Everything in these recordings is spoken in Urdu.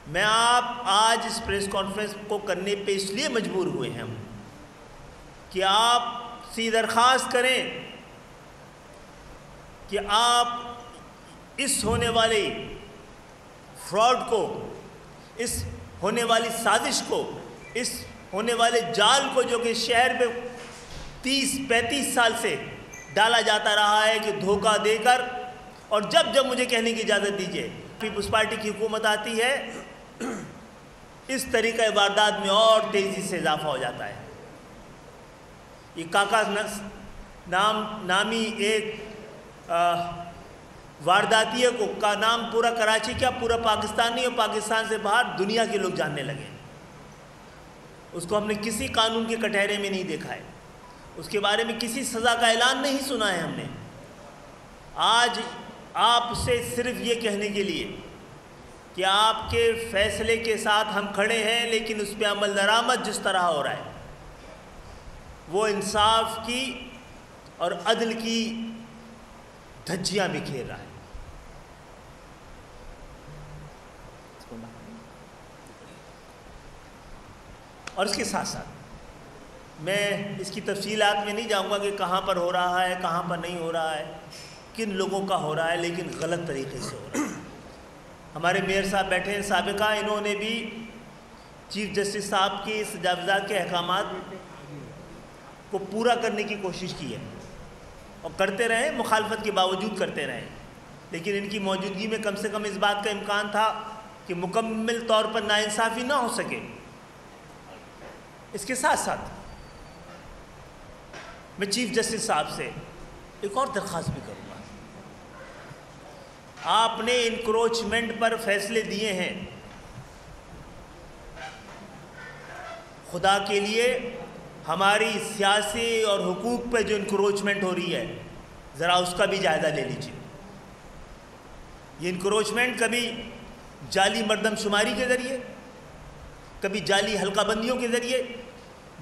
میں آپ آج اس پریس کانفرنس کو کرنے پہ اس لیے مجبور ہوئے ہیں ہم کہ آپ سے درخواست کریں کہ آپ اس ہونے والے فراڈ کو، اس ہونے والی سازش کو، اس ہونے والے جال کو جو کہ شہر میں 30-35 سال سے ڈالا جاتا رہا ہے کہ دھوکہ دے کر، اور جب جب مجھے کہنے کی اجازت دیجیے، پیپلز پارٹی کی حکومت آتی ہے اس طریقہ واردات میں اور تیزی سے اضافہ ہو جاتا ہے۔ یہ کاکا نامی ایک وارداتیہ کا نام پورا کراچی کیا پورا پاکستان نہیں، اور پاکستان سے باہر دنیا کے لوگ جاننے لگے۔ اس کو ہم نے کسی قانون کے کٹہرے میں نہیں دیکھا ہے، اس کے بارے میں کسی سزا کا اعلان نہیں سنا ہے ہم نے۔ آج آپ سے صرف یہ کہنے کے لیے کہ آپ کے فیصلے کے ساتھ ہم کھڑے ہیں، لیکن اس پہ عمل درآمد جس طرح ہو رہا ہے وہ انصاف کی اور عدل کی دھجیاں بکھیر رہا ہے۔ اور اس کے ساتھ ساتھ میں اس کی تفصیلات میں نہیں جاؤں گا کہ کہاں پر ہو رہا ہے، کہاں پر نہیں ہو رہا ہے، کن لوگوں کا ہو رہا ہے، لیکن غلط طریقے سے ہو رہا ہے۔ ہمارے میئر صاحب بیٹھے ہیں سابقہ، انہوں نے بھی چیف جسٹس صاحب کی اس تجاوزات کے احکامات کو پورا کرنے کی کوشش کی ہے اور کرتے رہے، مخالفت کے باوجود کرتے رہے، لیکن ان کی موجودگی میں کم سے کم اس بات کا امکان تھا کہ مکمل طور پر ناانصافی نہ ہو سکے۔ اس کے ساتھ ساتھ میں چیف جسٹس صاحب سے ایک اور درخواست بھی کروں گا۔ آپ نے انکروچمنٹ پر فیصلے دیے ہیں، خدا کے لیے ہماری سیاسی اور حقوق پہ جو انکروچمنٹ ہو رہی ہے ذرا اس کا بھی جائزہ لے لیجیے۔ یہ انکروچمنٹ کبھی جعلی مردم شماری کے ذریعے، کبھی جعلی حلقہ بندیوں کے ذریعے،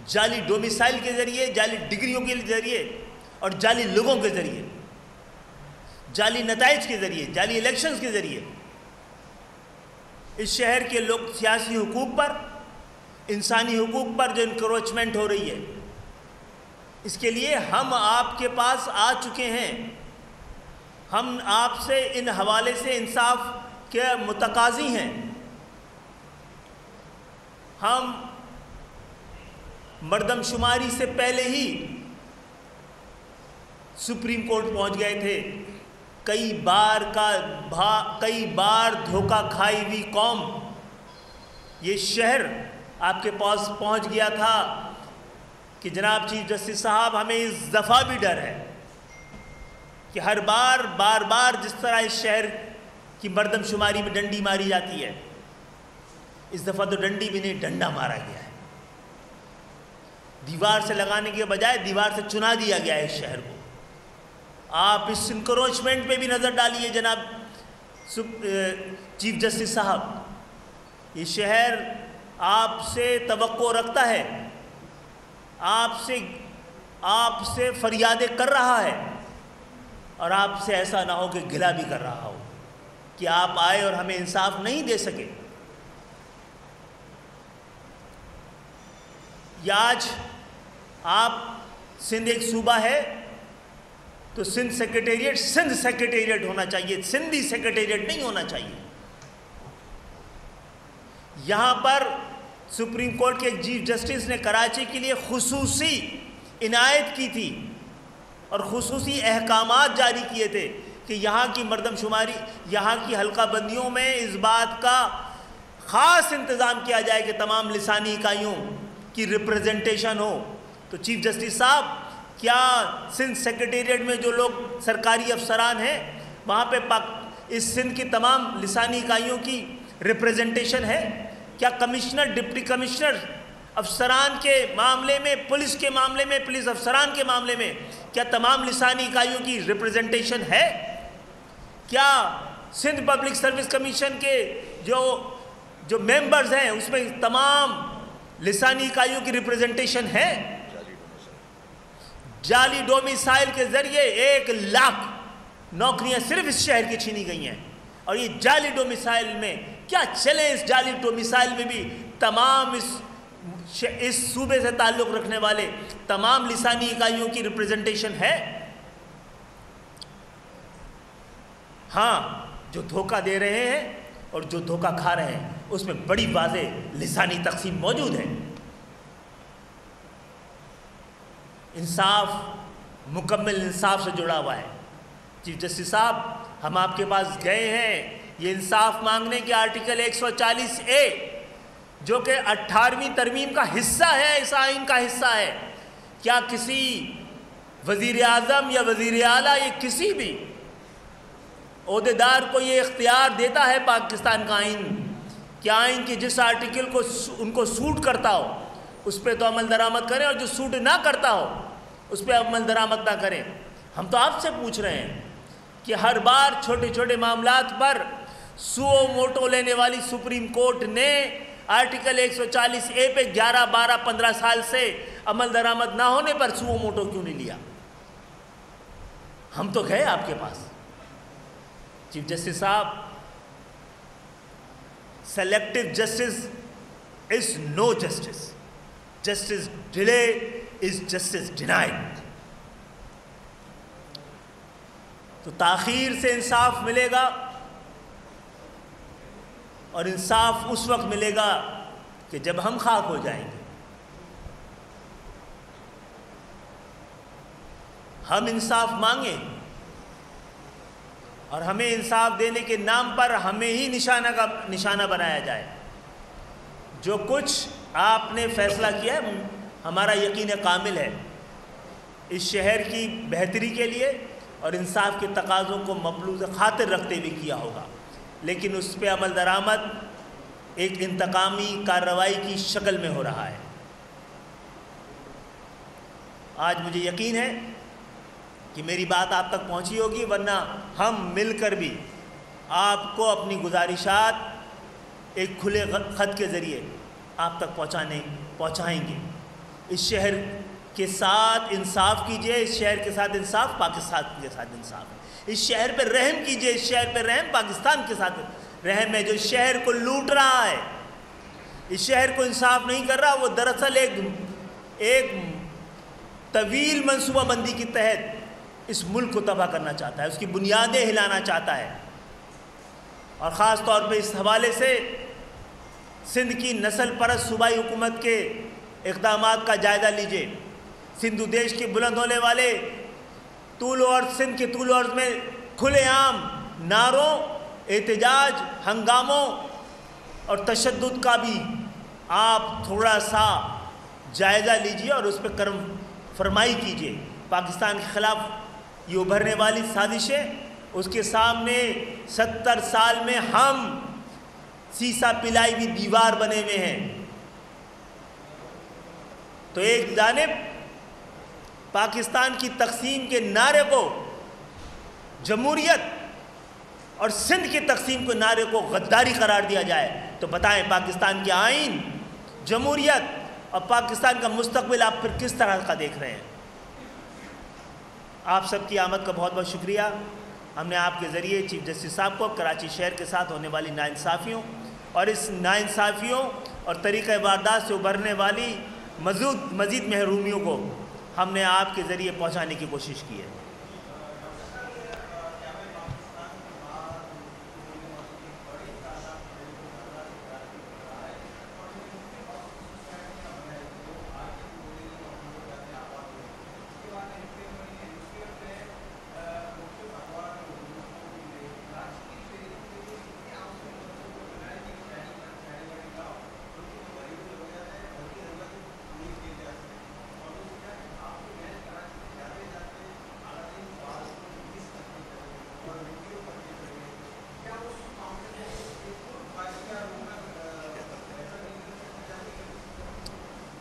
جعلی ڈومیسائل کے ذریعے، جعلی ڈگریوں کے ذریعے اور جعلی لوگوں کے ذریعے، جعلی نتائج کے ذریعے، جعلی الیکشنز کے ذریعے اس شہر کے لوگ سیاسی حقوق پر، انسانی حقوق پر جو انکروچمنٹ ہو رہی ہے، اس کے لیے ہم آپ کے پاس آ چکے ہیں۔ ہم آپ سے ان حوالے سے انصاف کے متقاضی ہیں۔ ہم مردم شماری سے پہلے ہی سپریم کورٹ پہنچ گئے تھے۔ کئی بار دھوکہ کھائی ہوئی قوم یہ شہر آپ کے پاس پہنچ گیا تھا کہ جناب چیف جسٹس صاحب، ہمیں اس دفعہ بھی ڈر ہے کہ ہر بار جس طرح اس شہر کی مردم شماری میں ڈنڈی ماری جاتی ہے، اس دفعہ تو ڈنڈی بھی نہیں، ڈنڈا مارا گیا ہے۔ دیوار سے لگانے کے بجائے دیوار سے چنا دیا گیا ہے اس شہر کو۔ آپ اس انکروچمنٹ پہ بھی نظر ڈالیے جناب چیف جسٹس صاحب۔ یہ شہر آپ سے توقع رکھتا ہے، آپ سے فریادیں کر رہا ہے، اور آپ سے ایسا نہ ہو کہ گلہ بھی کر رہا ہو کہ آپ آئے اور ہمیں انصاف نہیں دے سکے۔ یا آج آپ سندھ ایک صوبہ ہے تو سندھ سیکریٹریٹ ہونا چاہیے، سندھی سیکریٹریٹ نہیں ہونا چاہیے۔ یہاں پر سپریم کورٹ کے ایک چیف جسٹس نے کراچی کے لیے خصوصی عنایت کی تھی اور خصوصی احکامات جاری کیے تھے کہ یہاں کی مردم شماری، یہاں کی حلقہ بندیوں میں اس بات کا خاص انتظام کیا جائے کہ تمام لسانی اکائیوں کی ریپریزنٹیشن ہو۔ تو چیف جسٹس صاحب، کیا سندھ سیکریٹریٹ میں جو لوگ سرکاری افسران ہیں وہاں پہ اس سندھ کی تمام لسانی اکائیوں کی ریپریزنٹیشن ہے؟ کیا کمشنر، ڈپٹی کمشنر، افسران کے معاملے میں، پولیس کے معاملے میں، پولیس افسران کے معاملے میں کیا تمام لسانی اکائیوں کی ریپریزنٹیشن ہے؟ کیا سندھ پبلک سروس کمیشن کے جو ممبرز ہیں اس میں تمام لسانی اکائیوں کی ریپریزنٹیشن ہے؟ جعلی ڈومیسائل کے ذریعے 1,00,000 نوکریاں صرف اس شہر کی چھینی گئی ہیں، اور یہ جعلی ڈومیسائل میں کیا چلیں اس جعلی ڈومیسائل میں بھی تمام اس صوبے سے تعلق رکھنے والے تمام لسانی اکائیوں کی ریپریزنٹیشن ہے؟ ہاں، جو دھوکہ دے رہے ہیں اور جو دھوکہ کھا رہے ہیں اس میں بڑی واضح لسانی تقسیم موجود ہے۔ انصاف مکمل انصاف سے جڑا ہوا ہے۔ چیف جسٹس صاحب، ہم آپ کے پاس گئے ہیں یہ انصاف مانگنے کے آرٹیکل 140A جو کہ 18ویں ترمیم کا حصہ ہے، اس آئین کا حصہ ہے، کیا کسی وزیر اعظم یا وزیر اعلیٰ یا کسی بھی عہدیدار کو یہ اختیار دیتا ہے پاکستان کا آئین کہ آئین کے جس آرٹیکل کو ان کو سوٹ کرتا ہو اس پہ تو عمل درآمد کریں اور جو سوٹ نہ کرتا ہو اس پہ عمل درآمد نہ کریں؟ ہم تو آپ سے پوچھ رہے ہیں کہ ہر بار چھوٹے چھوٹے معاملات پر سو موٹو لینے والی سپریم کورٹ نے آرٹیکل 140A پہ 11, 12, 15 سال سے عمل درآمد نہ ہونے پر سو موٹو کیوں نہیں لیا؟ ہم تو گئے آپ کے پاس۔ چیف جسٹس صاحب، selective justice is no justice, justice delay is justice denied. تو تاخیر سے انصاف ملے گا اور انصاف اس وقت ملے گا کہ جب ہم خاک ہو جائیں گے۔ ہم انصاف مانگیں اور ہمیں انصاف دینے کے نام پر ہمیں ہی نشانہ بنایا جائے۔ جو کچھ آپ نے فیصلہ کیا ہے ہمارا یقین کامل ہے اس شہر کی بہتری کے لیے اور انصاف کے تقاضوں کو مبلوغ خاطر رکھتے ہوئے کیا ہوگا، لیکن اس پہ عمل درآمد ایک انتقامی کارروائی کی شکل میں ہو رہا ہے۔ آج مجھے یقین ہے کہ میری بات آپ تک پہنچی ہوگی، ورنہ ہم مل کر بھی آپ کو اپنی گزارشات ایک کھلے خط کے ذریعے آپ تک پہنچائیں گے۔ اس شہر کے ساتھ انصاف کیجئے، اس شہر کے ساتھ انصاف پاکستان کے ساتھ انصاف، اس شہر پہ رحم کیجئے، اس شہر پہ رحم پاکستان کے ساتھ رحم ہے۔ جو شہر کو لوٹ رہا ہے، اس شہر کو انصاف نہیں کر رہا، وہ دراصل ایک طویل منصوبہ بندی کے تحت اس ملک کو تباہ کرنا چاہتا ہے، اس کی بنیادیں ہلانا چاہتا ہے۔ اور خاص طور پہ اس حوالے سے سندھ کی نسل پرست صوبائی حکومت کے اقدامات کا جائزہ لیجئے۔ سندھ دیش کے بلند ہونے والے طول و عرض، سندھ کے طول و عرض میں کھلے عام نعروں، احتجاج، ہنگاموں اور تشدد کا بھی آپ تھوڑا سا جائزہ لیجئے اور اس پہ کرم فرمائی کیجئے۔ پاکستان کے خلاف یہ ابھرنے والی سازشیں، اس کے سامنے 70 سال میں ہم سیسا پلائی ہوئی دیوار بنے ہوئے ہیں۔ تو ایک جانب پاکستان کی تقسیم کے نعرے کو جمہوریت اور سندھ کی تقسیم کے نعرے کو غداری قرار دیا جائے، تو بتائیں پاکستان کے آئین، جمہوریت اور پاکستان کا مستقبل آپ پھر کس طرح کا دیکھ رہے ہیں؟ آپ سب کی آمد کا بہت بہت شکریہ۔ ہم نے آپ کے ذریعے چیف جسٹس صاحب کو کراچی شہر کے ساتھ ہونے والی ناانصافیوں اور اس ناانصافیوں اور طریقہ واردات سے ابھرنے والی مزید محرومیوں کو ہم نے آپ کے ذریعے پہنچانے کی کوشش کی ہے۔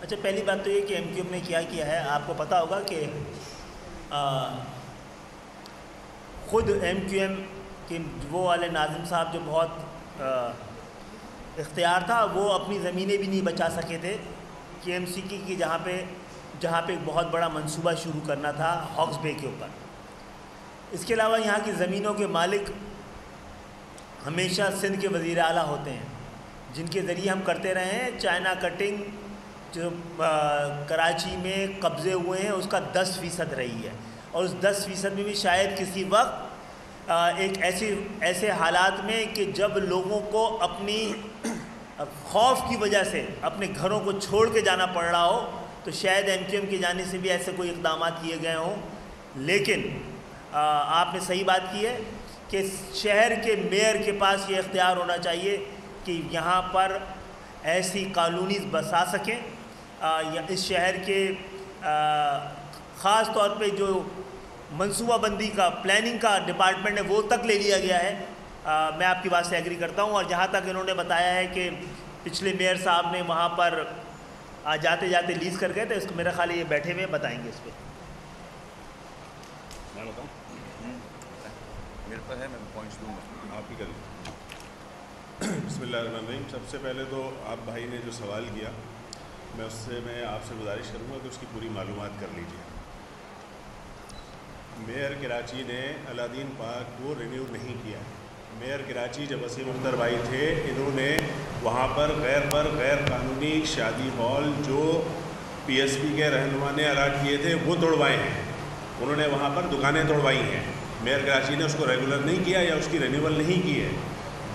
اچھا، پہلی بات تو یہ کہ ایم کیو ایم نے کیا ہے، آپ کو پتہ ہوگا کہ خود ایم کیو ایم کے وہ والے ناظم صاحب جو بہت اختیار تھا، وہ اپنی زمینیں بھی نہیں بچا سکے تھے کہ ایم سی کی جہاں پہ ایک بہت بڑا منصوبہ شروع کرنا تھا ہاکس بے کے اوپر۔ اس کے علاوہ یہاں کی زمینوں کے مالک ہمیشہ سندھ کے وزیر اعلیٰ ہوتے ہیں جن کے ذریعے ہم کرتے رہے ہیں. چائنا کٹنگ جو کراچی میں قبضے ہوئے ہیں اس کا 10% رہی ہے, اور اس 10% میں بھی شاید کسی وقت ایک ایسے حالات میں کہ جب لوگوں کو اپنی خوف کی وجہ سے اپنے گھروں کو چھوڑ کے جانا پڑ رہا ہو, تو شاید MQM کی جانب سے بھی ایسے کوئی اقدامات کیے گئے ہوں. لیکن آپ نے صحیح بات کی ہے کہ شہر کے میئر کے پاس یہ اختیار ہونا چاہیے کہ یہاں پر ایسی کالونیز بسا سکیں. اس شہر کے خاص طور پہ جو منصوبہ بندی کا پلاننگ کا ڈپارٹمنٹ ہے وہ تک لے لیا گیا ہے. میں آپ کی بات سے ایگری کرتا ہوں. اور جہاں تک انہوں نے بتایا ہے کہ پچھلے میئر صاحب نے وہاں پر جاتے جاتے لیز کر گئے تھے, اس کو میرا خیال ہے یہ بیٹھے ہوئے بتائیں گے اس پہ. میں بتاؤں میرے پاس ہے, میں پوائنٹس دوں گا, آپ ہی کر لیں. بسم اللہ الرحمن الرحیم. سب سے پہلے تو آپ بھائی نے جو سوال کیا میں آپ سے گزارش کروں گا کہ اس کی پوری معلومات کر لیجیے. میئر کراچی نے علادین پارک کو رینیو نہیں کیا. میئر کراچی جب وسیم اختر بھائی تھے انہوں نے وہاں پر غیر قانونی شادی ہال جو PSP کے رہنما نے الاٹ کیے تھے وہ توڑوائے ہیں. انہوں نے وہاں پر دکانیں توڑوائی ہیں. میئر کراچی نے اس کو ریگولر نہیں کیا یا اس کی رینیول نہیں کی ہے.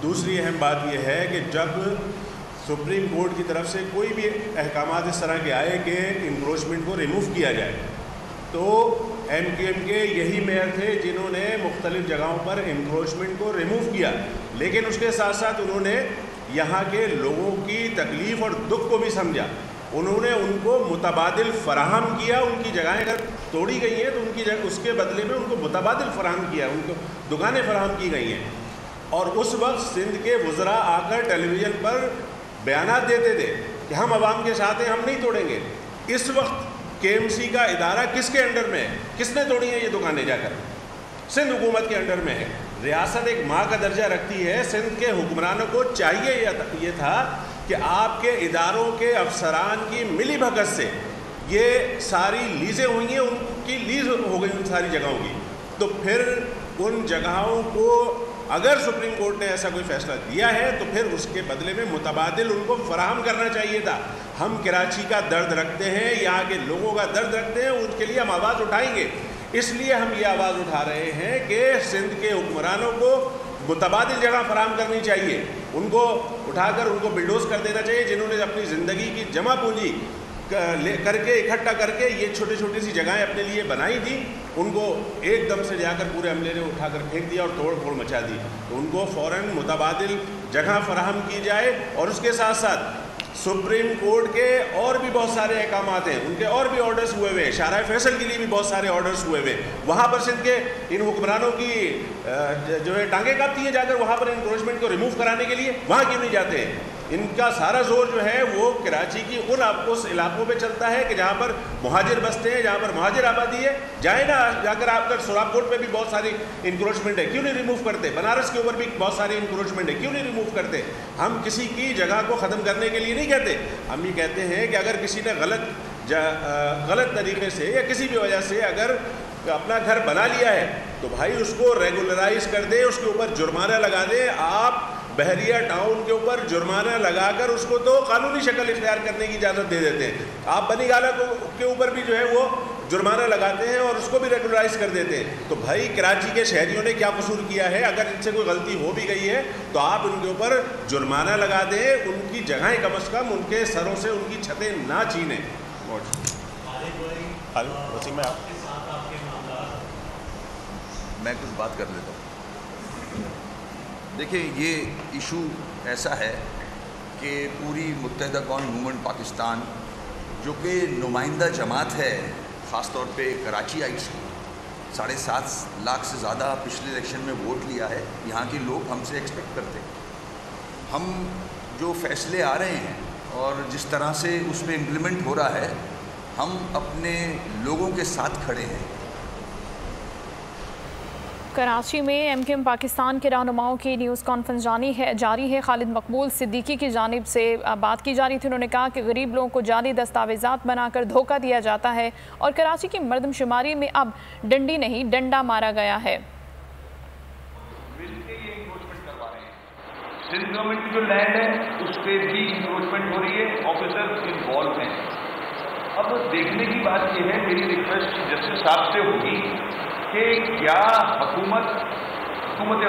دوسری اہم بات یہ ہے کہ جب سپریم کورٹ کی طرف سے کوئی بھی احکامات اس طرح کے آئے کہ انکروچمنٹ کو ریموو کیا جائے تو MQM کے یہی میئر تھے جنہوں نے مختلف جگہوں پر انکروچمنٹ کو ریموو کیا. لیکن اس کے ساتھ ساتھ انہوں نے یہاں کے لوگوں کی تکلیف اور دکھ کو بھی سمجھا. انہوں نے ان کو متبادل فراہم کیا. ان کی جگہیں اگر توڑی گئی ہیں تو ان کی اس کے بدلے میں ان کو متبادل فراہم کیا, ان کو دکانیں فراہم کی گئی ہیں. اور اس وقت سندھ کے وزراء آ کر ٹیلی ویژن پر بیانات دیتے تھے کہ ہم عوام کے ساتھ ہیں, ہم نہیں توڑیں گے. اس وقت KMC کا ادارہ کس کے انڈر میں ہے؟ کس نے توڑی ہیں یہ دکانیں؟ جا کر سندھ حکومت کے انڈر میں ہے. ریاست ایک ماں کا درجہ رکھتی ہے. سندھ کے حکمرانوں کو چاہیے یہ تھا کہ آپ کے اداروں کے افسران کی ملی بھگت سے یہ ساری لیزیں ہوئی ہیں, ان کی لیز ہو گئی ان ساری جگہوں کی. تو پھر ان جگہوں کو اگر سپریم کورٹ نے ایسا کوئی فیصلہ دیا ہے تو پھر اس کے بدلے میں متبادل ان کو فراہم کرنا چاہیے تھا. ہم کراچی کا درد رکھتے ہیں, یہاں کے لوگوں کا درد رکھتے ہیں, ان کے لیے ہم آواز اٹھائیں گے. اس لیے ہم یہ آواز اٹھا رہے ہیں کہ سندھ کے حکمرانوں کو متبادل جگہ فراہم کرنی چاہیے. ان کو اٹھا کر ان کو بلڈوز کر دینا چاہیے جنہوں نے اپنی زندگی کی جمع پونجی کر کے اکٹھا کر کے یہ چھوٹی چھوٹی سی جگہیں اپنے لیے بنائی تھی. ان کو ایک دم سے جا کر پورے عملے نے اٹھا کر پھینک دیا اور توڑ پھوڑ مچا دی. تو ان کو فوراً متبادل جگہ فراہم کی جائے. اور اس کے ساتھ ساتھ سپریم کورٹ کے اور بھی بہت سارے احکامات ہیں, ان کے اور بھی آرڈرز ہوئے ہوئے, شارع فیصل کے لیے بھی بہت سارے آرڈرز ہوئے ہوئے. وہاں پر سندھ کے ان حکمرانوں کی جو ہے ٹانگیں کاپتی ہیں جا کر وہاں پر انکروچمنٹ کو ریموو کرانے کے لیے. وہاں کیوں نہیں جاتے ہیں؟ ان کا سارا زور جو ہے وہ کراچی کی اس علاقوں پہ چلتا ہے کہ جہاں پر مہاجر بستے ہیں, جہاں پر مہاجر آبادی ہے. جائیں نا جا کر آپ سوراب کوٹ پہ بھی بہت ساری انکروچمنٹ ہے, کیوں نہیں ریموو کرتے؟ بنارس کے اوپر بھی بہت ساری انکروچمنٹ ہے, کیوں نہیں ریموو کرتے؟ ہم کسی کی جگہ کو ختم کرنے کے لیے نہیں کہتے. ہم یہ کہتے ہیں کہ اگر کسی نے غلط طریقے سے یا کسی بھی وجہ سے اگر اپنا گھر بنا لیا ہے تو بھائی اس کو ریگولرائز کر دے, اس کے اوپر جرمانہ لگا دے. آپ بحریہ ٹاؤن کے اوپر جرمانہ لگا کر اس کو تو قانونی شکل اختیار کرنے کی اجازت دے دیتے ہیں. آپ بنی گالہ کے اوپر بھی جو ہے وہ جرمانہ لگاتے ہیں اور اس کو بھی ریگولرائز کر دیتے ہیں. تو بھائی کراچی کے شہریوں نے کیا قصور کیا ہے؟ اگر ان سے کوئی غلطی ہو بھی گئی ہے تو آپ ان کے اوپر جرمانہ لگا دیں, ان کی جگہیں کم از کم ان کے سروں سے ان کی چھتیں نہ چھینیں. میں کچھ بات کر لیتا ہوں. دیکھیں یہ ایشو ایسا ہے کہ پوری متحدہ قوم موومنٹ پاکستان جو کہ نمائندہ جماعت ہے خاص طور پہ کراچی آئٹس کی, 7.5 لاکھ سے زیادہ پچھلے الیکشن میں ووٹ لیا ہے. یہاں کے لوگ ہم سے ایکسپیکٹ کرتے ہیں ہم جو فیصلے آ رہے ہیں اور جس طرح سے اس پہ امپلیمنٹ ہو رہا ہے ہم اپنے لوگوں کے ساتھ کھڑے ہیں. کراچی میں MQM پاکستان کے رہنماؤں کی نیوز کانفرنس جاری ہے. خالد مقبول صدیقی کی جانب سے بات کی جا رہی تھی. انہوں نے کہا کہ غریب لوگوں کو جعلی دستاویزات بنا کر دھوکہ دیا جاتا ہے اور کراچی کی مردم شماری میں اب ڈنڈی نہیں ڈنڈا مارا گیا ہے. سندھ گورنمنٹ کی جو لینڈ ہے اس پہ بھی انکروچمنٹ ہو رہی ہے, آفیسر انوالو ہیں. اب دیکھنے کی بات یہ ہے, میری ریکویسٹ جسٹس صاحب سے ہوگی کہ کیا حکومت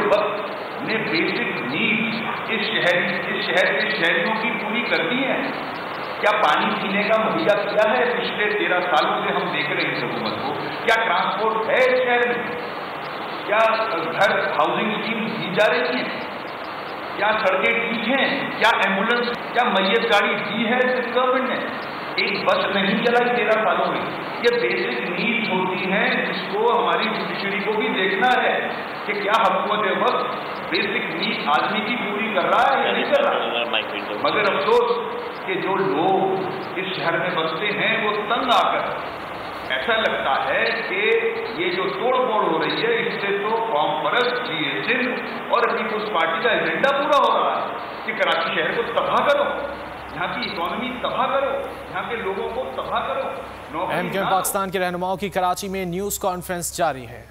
وقت نے بیسک نیڈ اس شہر کے شہریوں کی پوری کر دی ہے؟ کیا پانی پینے کا مہیا کیا ہے؟ پچھلے 13 سالوں سے ہم دیکھ رہے ہیں اس حکومت کو. کیا ٹرانسپورٹ ہے اس شہر میں؟ کیا گھر ہاؤسنگ اسکیم دی جا رہی ہیں؟ کیا سڑکیں ٹھیک ہیں؟ کیا ایمبولینس, کیا میت گاڑی دی ہے سندھ گورنمنٹ نے؟ ایک بس نہیں چلائی 13 سالوں میں. یہ بیسک نیڈز ہوتی ہیں جس کو ہماری جوڈیشری کو بھی دیکھنا ہے کہ کیا حکومت وقت بیسک نیڈ آدمی کی پوری کر رہا ہے یا نہیں کر رہا. مگر افسوس کہ جو لوگ اس شہر میں بستے ہیں وہ تنگ آ کر ایسا لگتا ہے کہ یہ جو توڑ پھوڑ ہو رہی ہے اس سے تو قوم پرست سندھ اور پیپلز پارٹی کا ایجنڈا پورا ہو رہا ہے کہ کراچی شہر کو تباہ کرو, یہاں کی اکانومی تباہ کرو, یہاں کے لوگوں کو تباہ کرو. ایم کیو ایم پاکستان کے رہنماؤں کی کراچی میں نیوز کانفرنس جاری ہے.